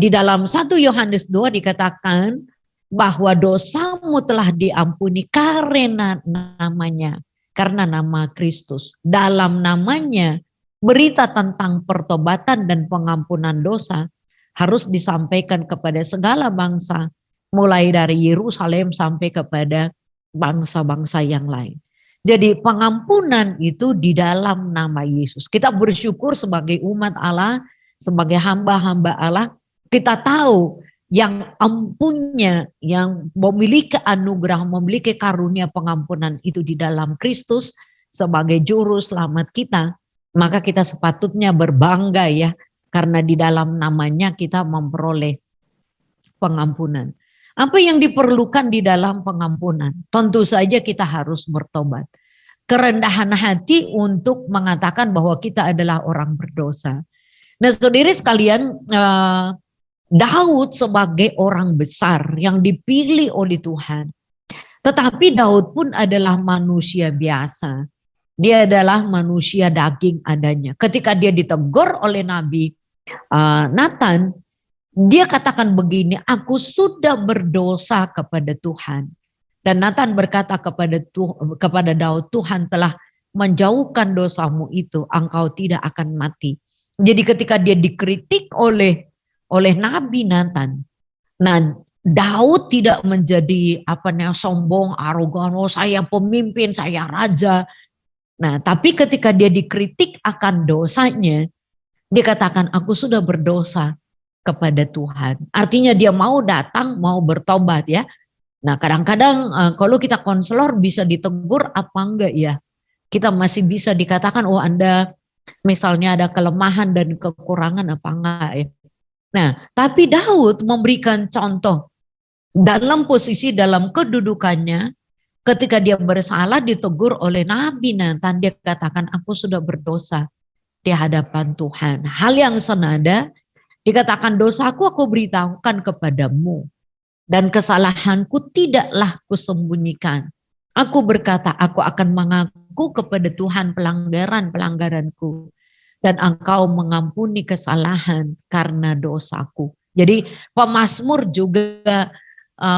Di dalam 1 Yohanes 2 dikatakan bahwa dosamu telah diampuni karena namanya, karena nama Kristus. Dalam namanya berita tentang pertobatan dan pengampunan dosa harus disampaikan kepada segala bangsa, mulai dari Yerusalem sampai kepada bangsa-bangsa yang lain. Jadi pengampunan itu di dalam nama Yesus. Kita bersyukur sebagai umat Allah, sebagai hamba-hamba Allah, kita tahu yang ampunnya, yang memiliki anugerah, memiliki karunia pengampunan itu di dalam Kristus sebagai juru selamat kita. Maka kita sepatutnya berbangga ya, karena di dalam namanya kita memperoleh pengampunan. Apa yang diperlukan di dalam pengampunan? Tentu saja kita harus bertobat. Kerendahan hati untuk mengatakan bahwa kita adalah orang berdosa. Nah saudara sekalian, Daud sebagai orang besar yang dipilih oleh Tuhan. Tetapi Daud pun adalah manusia biasa. Dia adalah manusia daging adanya. Ketika dia ditegur oleh Nabi Nathan, dia katakan begini, aku sudah berdosa kepada Tuhan. Dan Nathan berkata kepada Daud, Tuhan telah menjauhkan dosamu itu, engkau tidak akan mati. Jadi ketika dia dikritik oleh Nabi Nathan, nah Daud tidak menjadi sombong, arogan, oh saya pemimpin, saya raja. Nah, tapi ketika dia dikritik akan dosanya, dia katakan aku sudah berdosa kepada Tuhan. Artinya dia mau datang, mau bertobat ya. Nah, kadang-kadang kalau kita konselor bisa ditegur apa enggak ya? Kita masih bisa dikatakan oh Anda misalnya ada kelemahan dan kekurangan apa enggak ya. Nah, tapi Daud memberikan contoh dalam posisi, dalam kedudukannya. Ketika dia bersalah ditegur oleh Nabi Nathan, dia katakan aku sudah berdosa di hadapan Tuhan. Hal yang senada dikatakan dosaku aku beritahukan kepadamu dan kesalahanku tidaklah kusembunyikan. Aku berkata, aku akan mengaku kepada Tuhan pelanggaran-pelanggaranku. Dan engkau mengampuni kesalahan karena dosaku. Jadi pemazmur juga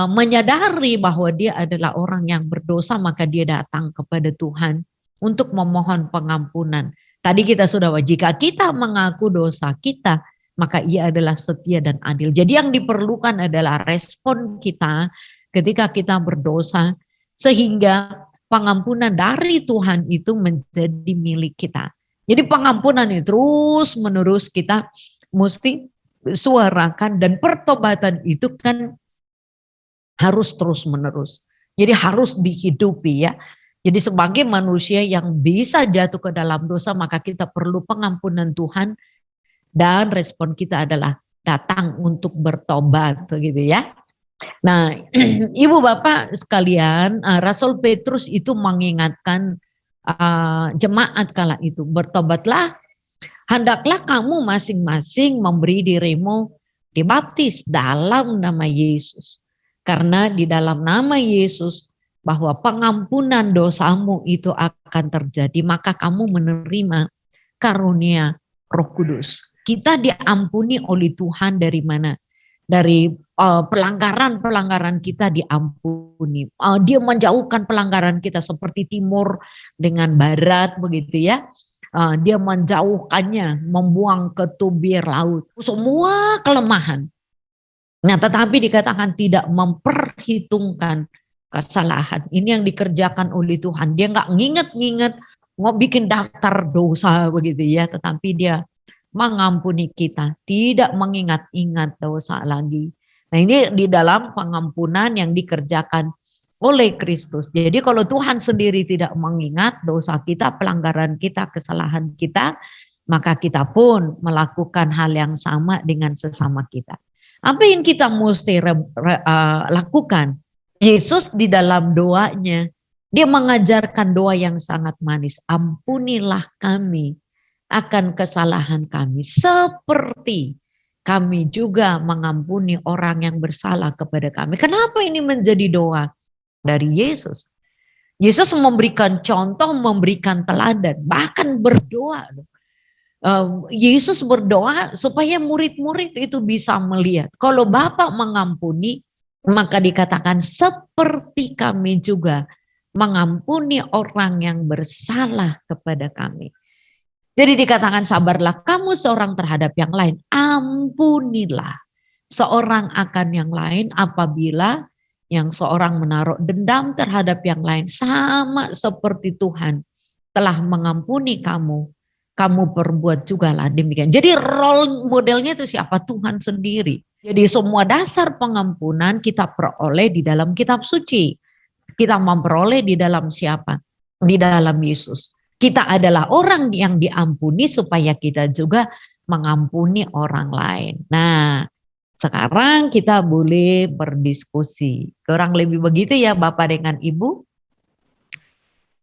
menyadari bahwa dia adalah orang yang berdosa, maka dia datang kepada Tuhan untuk memohon pengampunan. Tadi kita sudah, jika kita mengaku dosa kita, maka ia adalah setia dan adil. Jadi yang diperlukan adalah respon kita ketika kita berdosa, sehingga pengampunan dari Tuhan itu menjadi milik kita. Jadi pengampunan itu terus menerus kita mesti suarakan, dan pertobatan itu kan harus terus menerus. Jadi harus dihidupi ya. Jadi sebagai manusia yang bisa jatuh ke dalam dosa, maka kita perlu pengampunan Tuhan, dan respon kita adalah datang untuk bertobat begitu ya. Nah, Ibu Bapak sekalian, Rasul Petrus itu mengingatkan jemaat kala itu, bertobatlah, hendaklah kamu masing-masing memberi dirimu dibaptis dalam nama Yesus. Karena di dalam nama Yesus bahwa pengampunan dosamu itu akan terjadi, maka kamu menerima karunia Roh Kudus. Kita diampuni oleh Tuhan dari mana? Dari pelanggaran-pelanggaran kita diampuni. Dia menjauhkan pelanggaran kita seperti timur dengan barat begitu ya. Dia menjauhkannya, membuang ke tubir laut. Semua kelemahan. Nah, tetapi dikatakan tidak memperhitungkan kesalahan. Ini yang dikerjakan oleh Tuhan. Dia nggak nginget-nginget, mau bikin daftar dosa begitu ya. Tetapi dia mengampuni kita, tidak mengingat-ingat dosa lagi. Nah, ini di dalam pengampunan yang dikerjakan oleh Kristus. Jadi kalau Tuhan sendiri tidak mengingat dosa kita, pelanggaran kita, kesalahan kita, maka kita pun melakukan hal yang sama dengan sesama kita. Apa yang kita mesti lakukan? Yesus di dalam doanya, dia mengajarkan doa yang sangat manis. Ampunilah kami akan kesalahan kami, seperti kami juga mengampuni orang yang bersalah kepada kami. Kenapa ini menjadi doa dari Yesus? Yesus memberikan contoh, memberikan teladan, bahkan berdoa. Yesus berdoa supaya murid-murid itu bisa melihat. Kalau Bapa mengampuni, maka dikatakan seperti kami juga mengampuni orang yang bersalah kepada kami. Jadi dikatakan sabarlah kamu seorang terhadap yang lain, ampunilah seorang akan yang lain apabila yang seorang menaruh dendam terhadap yang lain, sama seperti Tuhan telah mengampuni kamu, kamu perbuat juga lah demikian. Jadi role modelnya itu siapa? Tuhan sendiri. Jadi semua dasar pengampunan kita peroleh di dalam kitab suci. Kita memperoleh di dalam siapa? Di dalam Yesus. Kita adalah orang yang diampuni supaya kita juga mengampuni orang lain. Nah, sekarang kita boleh berdiskusi. Kurang lebih begitu ya Bapak dengan Ibu.